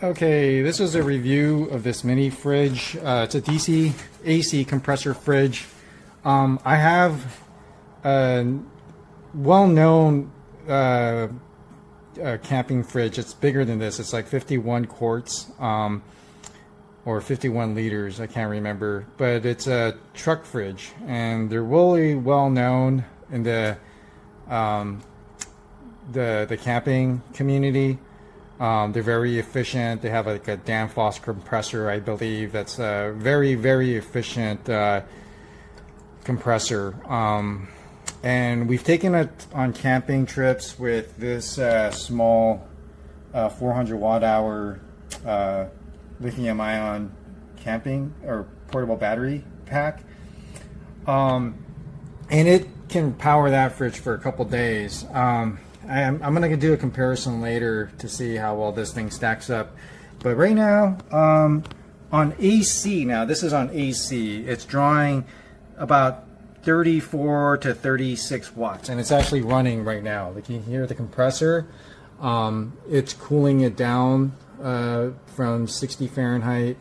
Okay, this is a review of this mini fridge. It's a DC AC compressor fridge. I have a well-known camping fridge. It's bigger than this. It's like 51 quarts or 51 liters. I can't remember, but it's a truck fridge, and they're really well known in the camping community. They're very efficient. They have like a Danfoss compressor, I believe. That's a very, very efficient compressor. And we've taken it on camping trips with this small 400 watt hour lithium ion camping or portable battery pack. And it can power that fridge for a couple days. I'm going to do a comparison later to see how well this thing stacks up. But right now, on AC, now this is on AC, it's drawing about 34 to 36 watts. And it's actually running right now. Like you can hear the compressor. It's cooling it down from 60 Fahrenheit.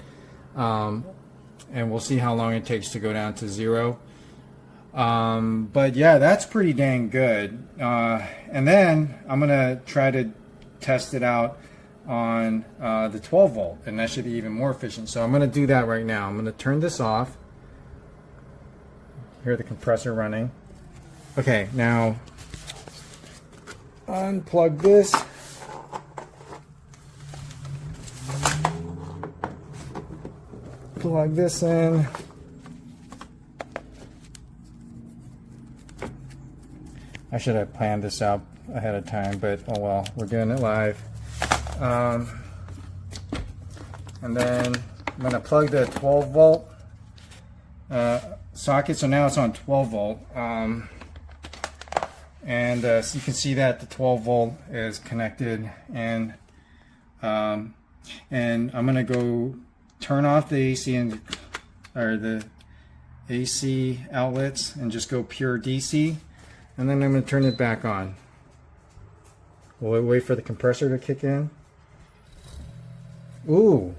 And we'll see how long it takes to go down to 0. But yeah, that's pretty dang good. And then I'm gonna try to test it out on the 12 volt, and that should be even more efficient. So I'm gonna do that right now. I'm gonna turn this off. Hear the compressor running. Okay, now unplug this. Plug this in. I should have planned this out ahead of time, but oh well, we're doing it live. And then I'm going to plug the 12 volt socket. So now it's on 12 volt. So you can see that the 12 volt is connected, and I'm going to go turn off the AC or the AC outlets and just go pure DC. And then I'm going to turn it back on. We'll wait for the compressor to kick in. Ooh,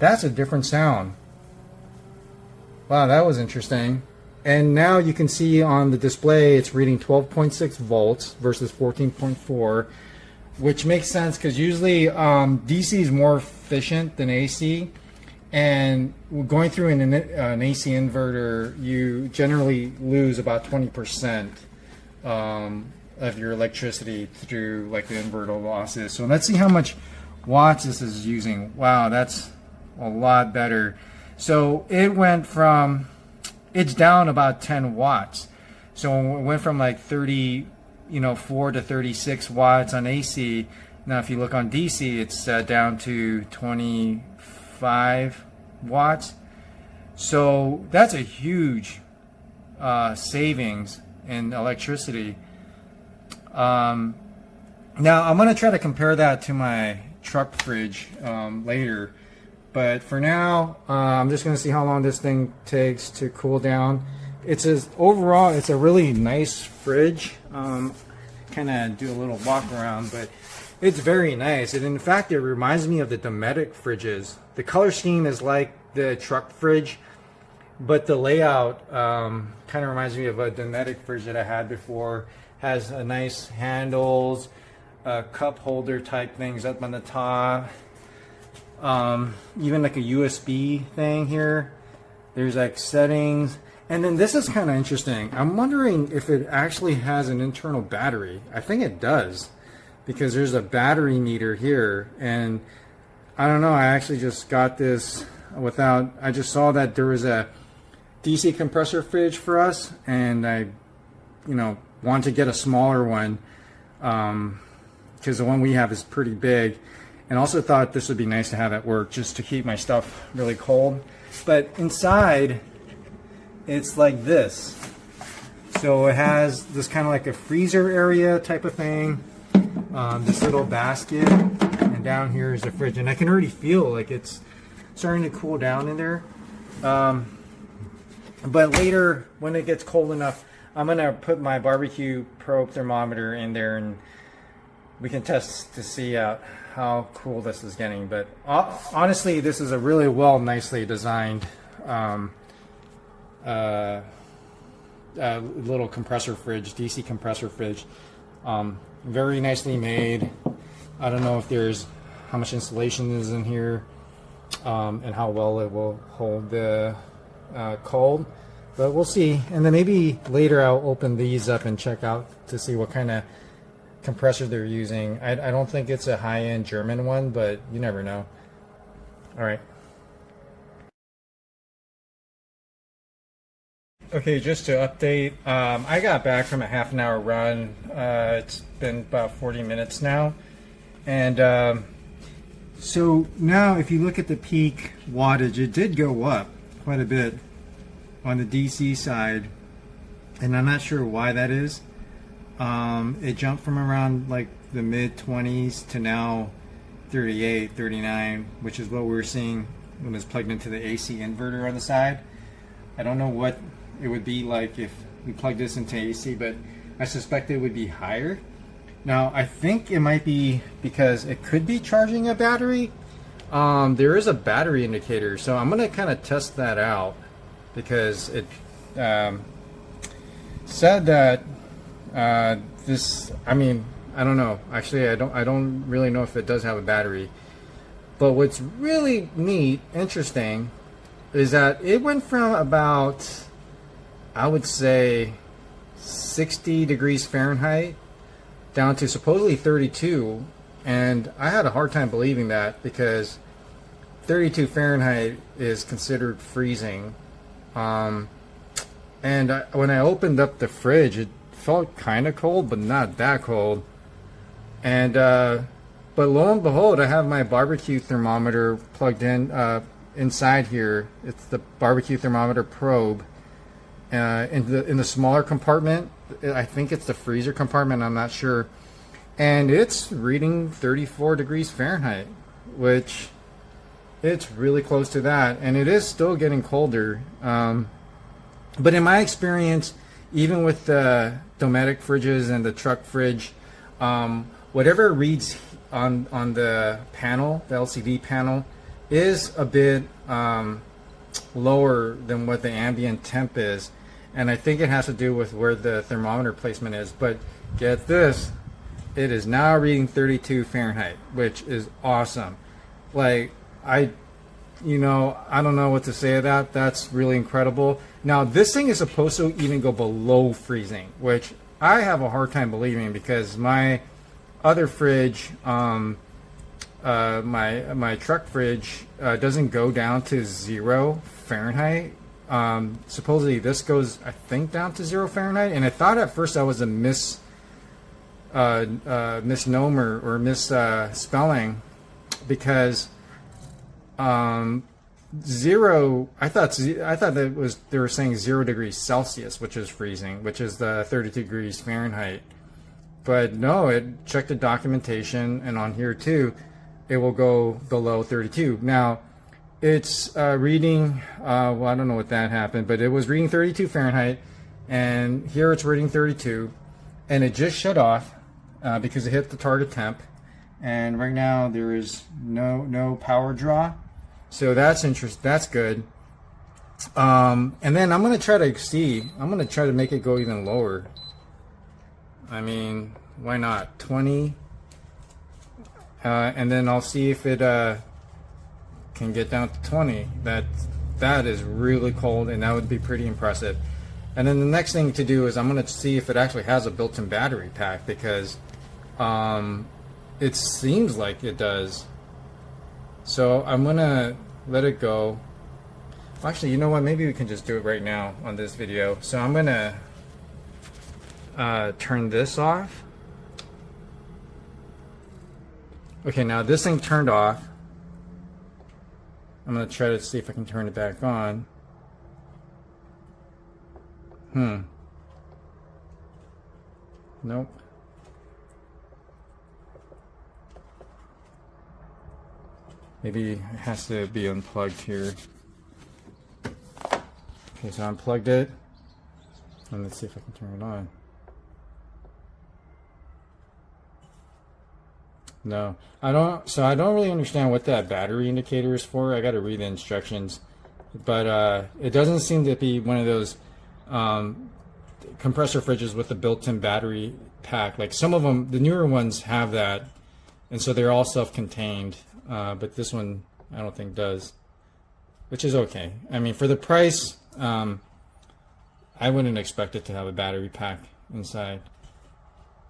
that's a different sound. Wow, that was interesting. And now you can see on the display it's reading 12.6 volts versus 14.4, which makes sense because usually DC is more efficient than AC. And going through an AC inverter, you generally lose about 20% of your electricity through like the inverter losses. So let's see how much watts this is using. Wow, that's a lot better. So it went from, it's down about 10 watts. So it went from like 4 to 36 watts on AC. Now if you look on DC, it's down to 25 watts. So that's a huge savings in electricity. Now I'm going to try to compare that to my truck fridge later, but for now I'm just going to see how long this thing takes to cool down. Overall it's a really nice fridge. Kind of do a little walk around, but it's very nice. And in fact, it reminds me of the Dometic fridges. The color scheme is like the truck fridge, but the layout kind of reminds me of a Dometic fridge that I had before. Has a nice handles, cup holder type things up on the top. Even like a USB thing here. There's like settings. And then this is kind of interesting. I'm wondering if it actually has an internal battery. I think it does, because there's a battery meter here. And I don't know, I actually just got this without, I just saw that there was a DC compressor fridge for us, and I, want to get a smaller one because the one we have is pretty big, and also thought this would be nice to have at work just to keep my stuff really cold. But inside it's like this. So it has this kind of like a freezer area type of thing, this little basket, and down here is the fridge, and I can already feel like it's starting to cool down in there. But later when it gets cold enough, I'm gonna put my barbecue probe thermometer in there and we can test to see how cool this is getting. But honestly, this is a really nicely designed little compressor fridge, DC compressor fridge. Very nicely made. I don't know if there's how much insulation is in here and how well it will hold the cold, but we'll see. And then maybe later I'll open these up and check out to see what kind of compressor they're using. I don't think it's a high-end German one, but you never know. All right. Okay, just to update, I got back from a half-an-hour run. It's been about 40 minutes now. And so now if you look at the peak wattage, it did go up quite a bit on the DC side. And I'm not sure why that is. It jumped from around like the mid-20s to now 38, 39, which is what we were seeing when it was plugged into the AC inverter on the side. I don't know what it would be like if we plug this into AC, but I suspect it would be higher. Now I think it might be because it could be charging a battery. There is a battery indicator, so I'm gonna kind of test that out because it said that this, I mean, I don't know, actually I don't really know if it does have a battery, but what's really neat, interesting, is that it went from about, I would say 60 degrees Fahrenheit down to supposedly 32, and I had a hard time believing that because 32 Fahrenheit is considered freezing. And when I opened up the fridge, it felt kind of cold, but not that cold. And but lo and behold, I have my barbecue thermometer plugged in inside here. It's the barbecue thermometer probe. In the smaller compartment, I think it's the freezer compartment, I'm not sure, and it's reading 34 degrees Fahrenheit, which it's really close to that, and it is still getting colder. But in my experience, even with the Dometic fridges and the truck fridge, whatever it reads on the panel, the LCD panel, is a bit lower than what the ambient temp is. And I think it has to do with where the thermometer placement is. But get this, it is now reading 32 Fahrenheit, which is awesome. Like, I don't know what to say of that. That's really incredible. Now, this thing is supposed to even go below freezing, which I have a hard time believing because my other fridge, my truck fridge, doesn't go down to 0 Fahrenheit. Supposedly this goes, I think, down to 0 Fahrenheit, and I thought at first that was a misnomer or misspelling because 0. I thought that was, they were saying 0 degrees Celsius, which is freezing, which is the 32 degrees Fahrenheit. But no, it checked the documentation, and on here too, it will go below 32. Now, it's reading, well, I don't know what that happened, but it was reading 32 Fahrenheit, and here it's reading 32, and it just shut off because it hit the target temp, and right now there is no power draw, so that's interesting. That's good. And then I'm gonna try to make it go even lower. I mean, why not 20? And then I'll see if it can get down to 20. That is really cold, and that would be pretty impressive. And then the next thing to do is I'm going to see if it actually has a built-in battery pack, because it seems like it does. So I'm going to let it go. Actually, you know what? Maybe we can just do it right now on this video. So I'm going to turn this off. Okay, now this thing turned off. I'm going to try to see if I can turn it back on. Nope. Maybe it has to be unplugged here. Okay, so I unplugged it. And let's see if I can turn it on. No, I don't. So I don't really understand what that battery indicator is for. I got to read the instructions, but it doesn't seem to be one of those um, compressor fridges with a built-in battery pack. Like some of them, the newer ones have that, and so they're all self-contained. But this one, I don't think does, which is okay. I mean, for the price, I wouldn't expect it to have a battery pack inside.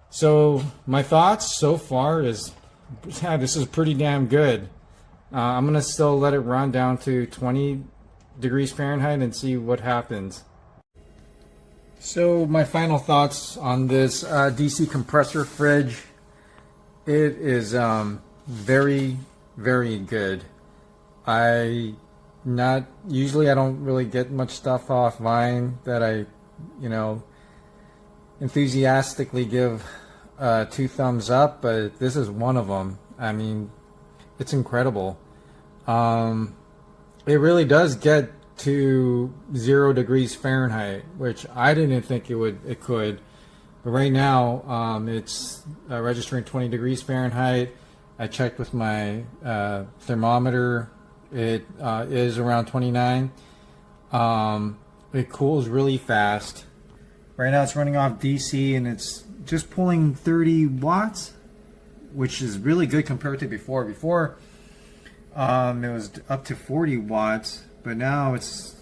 So my thoughts so far is, yeah, this is pretty damn good. I'm gonna still let it run down to 20 degrees Fahrenheit and see what happens. So my final thoughts on this DC compressor fridge. It is very, very good. Usually I don't really get much stuff off Vine that I, enthusiastically give 2 thumbs up, but this is one of them. I mean, it's incredible. It really does get to 0 degrees Fahrenheit, which I didn't think it could. But right now, it's registering 20 degrees Fahrenheit. I checked with my thermometer. It is around 29. It cools really fast. Right now it's running off DC and it's just pulling 30 watts, which is really good compared to before. Before, it was up to 40 watts, but now it's,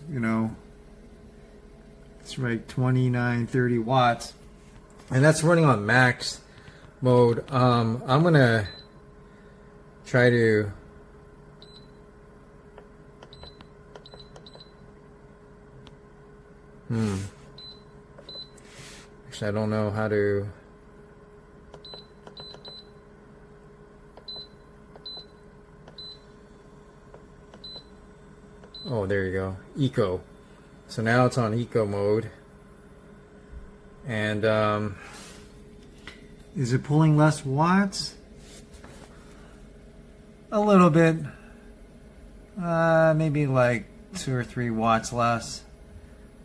it's like 29, 30 watts. And that's running on max mode. I'm gonna try to actually, I don't know how to. Oh, there you go. Eco. So now it's on eco mode. And is it pulling less watts? A little bit. Maybe like 2 or 3 watts less.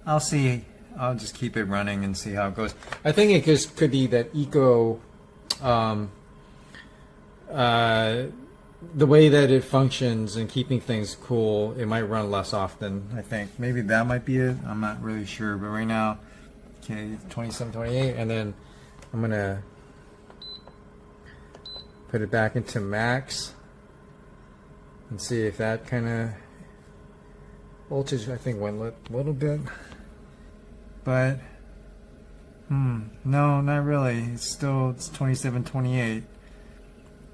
I'll see. I'll just keep it running and see how it goes. I think it just could be that eco, the way that it functions and keeping things cool, it might run less often. I think maybe that might be it. I'm not really sure, but right now, okay, 27, 28, and then I'm gonna put it back into max and see if that kind of voltage, I think, went a little bit. But no, not really. It's 27, 28.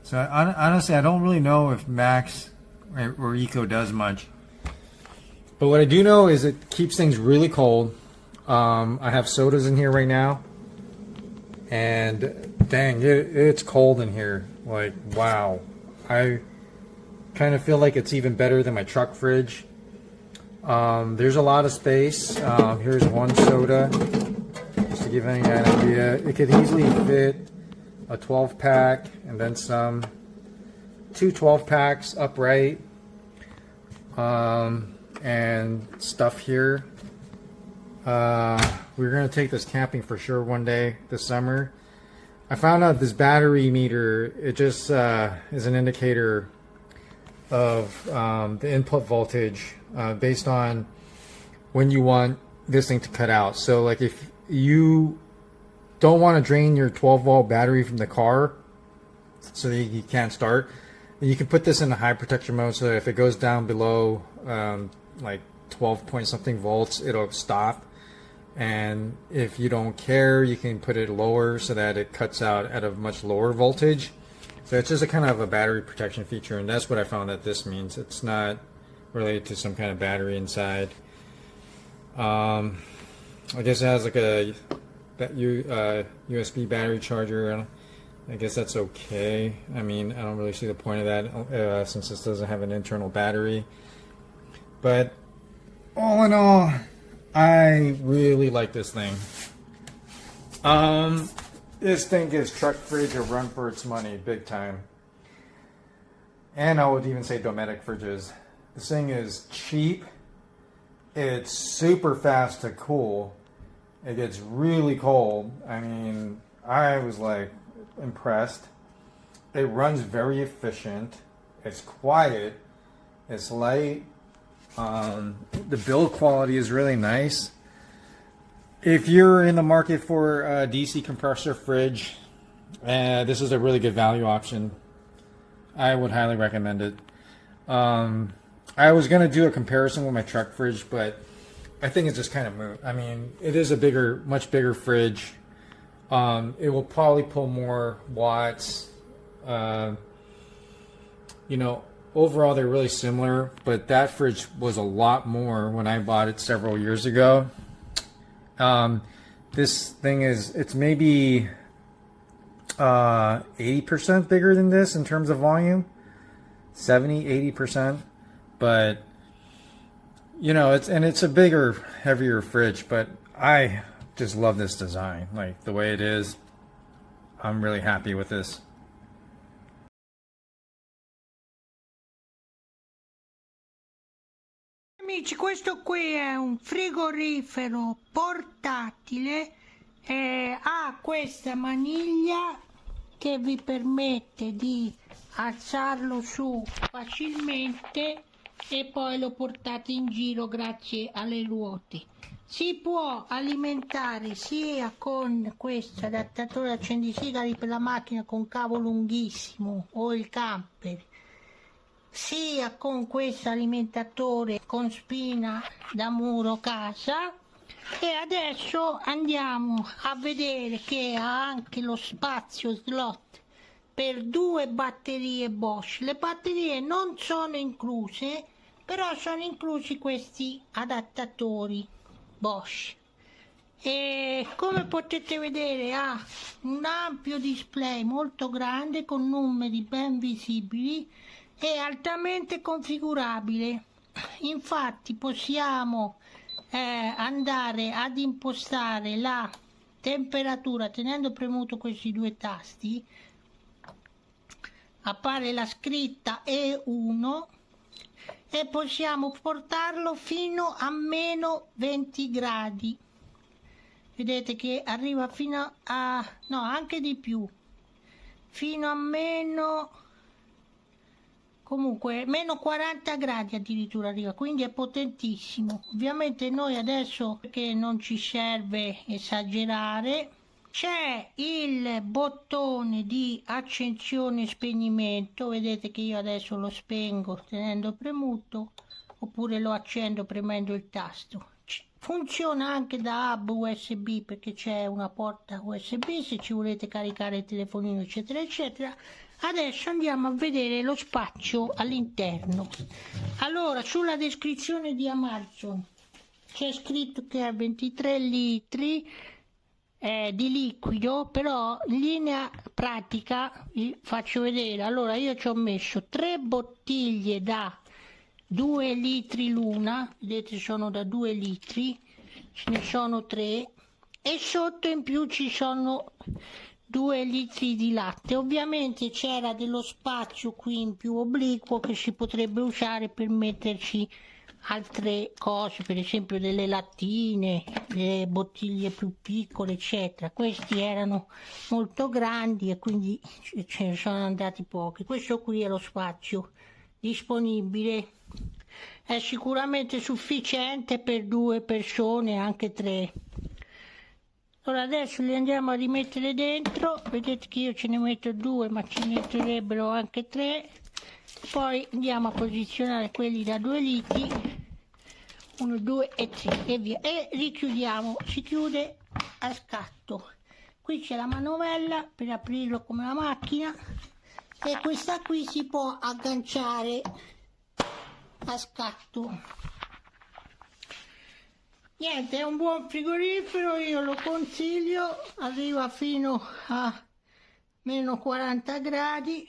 So honestly, I don't really know if max or eco does much. But what I do know is it keeps things really cold. I have sodas in here right now, and dang, it's cold in here. Like, wow. I kind of feel like it's even better than my truck fridge. There's a lot of space. Here's one soda, just to give any idea. It could easily fit a 12 pack and then some, 2 12 packs upright, and stuff here. We're gonna take this camping for sure one day this summer. I found out this battery meter, it just is an indicator of the input voltage based on when you want this thing to cut out. So like if you don't want to drain your 12-volt battery from the car so that you can't start, you can put this in a high protection mode, so that if it goes down below like 12 point something volts, it'll stop. And if you don't care, you can put it lower so that it cuts out at a much lower voltage. So it's just a kind of a battery protection feature, and that's what I found that this means. It's not related to some kind of battery inside. I guess it has like a USB battery charger. I guess that's okay. I mean, I don't really see the point of that since this doesn't have an internal battery. But all in all, I really like this thing. This thing gives truck fridge a run for its money, big time. And I would even say Dometic fridges. This thing is cheap. It's super fast to cool. It gets really cold. I mean, I was like impressed. It runs very efficient. It's quiet. It's light. The build quality is really nice. If you're in the market for a DC compressor fridge, this is a really good value option. I would highly recommend it. I was going to do a comparison with my truck fridge, but I think it's just kind of moot. I mean, it is a bigger, much bigger fridge. It will probably pull more watts. You know, overall they're really similar, but that fridge was a lot more when I bought it several years ago. This thing it's maybe 80% bigger than this in terms of volume, 70-80%, but you know, it's a bigger, heavier fridge, but I just love this design, like the way it is. I'm really happy with this. Amici, questo qui è un frigorifero portatile, ha questa maniglia che vi permette di alzarlo su facilmente e poi lo portate in giro grazie alle ruote. Si può alimentare sia con questo adattatore accendisigari per la macchina con cavo lunghissimo o il camper, sia con questo alimentatore con spina da muro casa. E adesso andiamo a vedere che ha anche lo spazio slot per 2 batterie Bosch. Le batterie non sono incluse, però sono inclusi questi adattatori Bosch. E come potete vedere ha un ampio display molto grande con numeri ben visibili e altamente configurabile. Infatti possiamo andare ad impostare la temperatura tenendo premuto questi 2 tasti. Appare la scritta E1 e possiamo portarlo fino a meno 20 gradi. Vedete che arriva fino a, no, anche di più, fino a meno, comunque meno 40 gradi addirittura arriva, quindi è potentissimo. Ovviamente noi adesso, perché non ci serve esagerare, c'è il bottone di accensione e spegnimento. Vedete che io adesso lo spengo tenendo premuto, oppure lo accendo premendo il tasto. Funziona anche da hub USB, perché c'è una porta USB se ci volete caricare il telefonino eccetera eccetera. Adesso andiamo a vedere lo spazio all'interno. Allora, sulla descrizione di Amazon c'è scritto che è 23 litri di liquido, però in linea pratica vi faccio vedere. Allora, io ci ho messo 3 bottiglie da 2 litri l'una, vedete sono da 2 litri, ce ne sono 3, e sotto in più ci sono 2 litri di latte. Ovviamente c'era dello spazio qui in più obliquo che si potrebbe usare per metterci altre cose, per esempio delle lattine, delle bottiglie più piccole eccetera. Questi erano molto grandi e quindi ce ne sono andati pochi. Questo qui è lo spazio disponibile, è sicuramente sufficiente per 2 persone, anche 3. Allora adesso li andiamo a rimettere dentro. Vedete che io ce ne metto 2, ma ce ne metterebbero anche 3. Poi andiamo a posizionare quelli da 2 litri, 1, 2 e 3 e via, e richiudiamo. Si chiude a scatto. Qui c'è la manovella per aprirlo come la macchina, e questa qui si può agganciare a scatto. Niente, è un buon frigorifero, io lo consiglio, arriva fino a meno 40 gradi.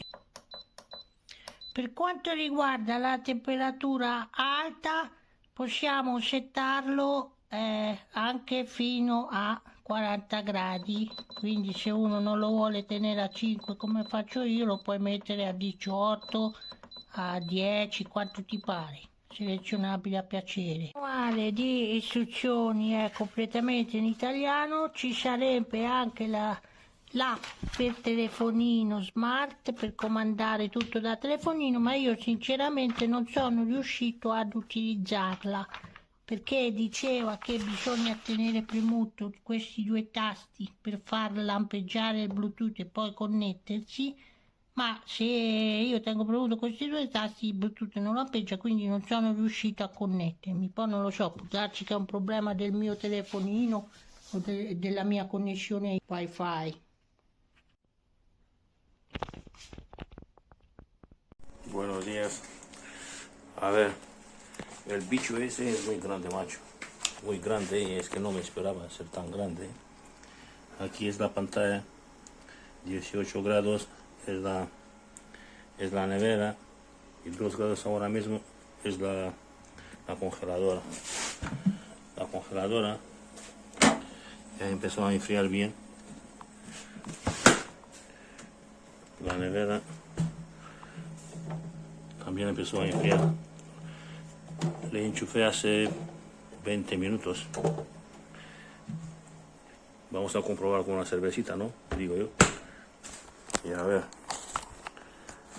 Per quanto riguarda la temperatura alta, possiamo settarlo anche fino a 40 gradi, quindi se uno non lo vuole tenere a 5 come faccio io, lo puoi mettere a 18, a 10, quanto ti pare, selezionabile a piacere. Il manuale di istruzioni è completamente in italiano, ci sarebbe anche la l'app per telefonino smart per comandare tutto da telefonino, ma io sinceramente non sono riuscito ad utilizzarla perché diceva che bisogna tenere premuto questi due tasti per far lampeggiare il Bluetooth e poi connettersi, ma se io tengo premuto questi due tasti il Bluetooth non lampeggia, quindi non sono riuscito a connettermi. Poi non lo so, può darsi che è un problema del mio telefonino o della mia connessione wifi. Buenos días. A ver, el bicho ese es muy grande, macho. Muy grande, es que no me esperaba ser tan grande. Aquí es la pantalla, 18 grados es la nevera y 2 grados ahora mismo es la congeladora. La congeladora ya empezó a enfriar bien. La nevera también empezó a enfriar. Le enchufé hace 20 minutos. Vamos a comprobar con una cervecita, ¿no? Digo yo. Y a ver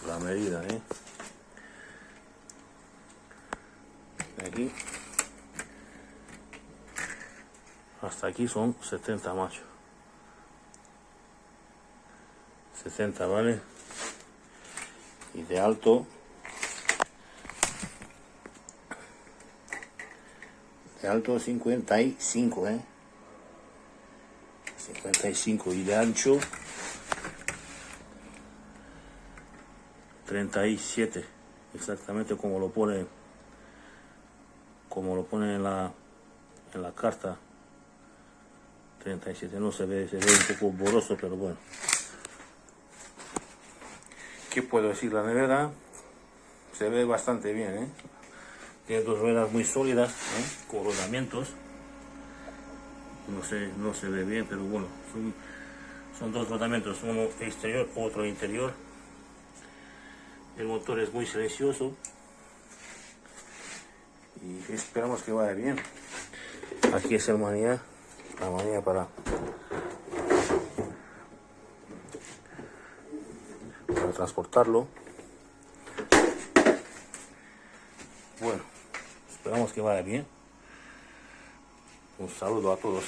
la medida, ¿eh? Aquí hasta aquí son 70, macho. 70, ¿vale? Y de alto, de alto 55, 55, y de ancho 37, exactamente como lo pone en la carta. 37, no se ve un poco borroso, pero bueno. ¿Qué puedo decir? La nevera se ve bastante bien, ¿eh? Tiene dos ruedas muy sólidas, ¿eh? Con rodamientos. No se ve bien, pero bueno, son dos rodamientos, uno exterior, otro interior. El motor es muy silencioso y esperamos que vaya bien. Aquí es la manía para transportarlo. Bueno, esperamos que vaya bien. Un saludo a todos,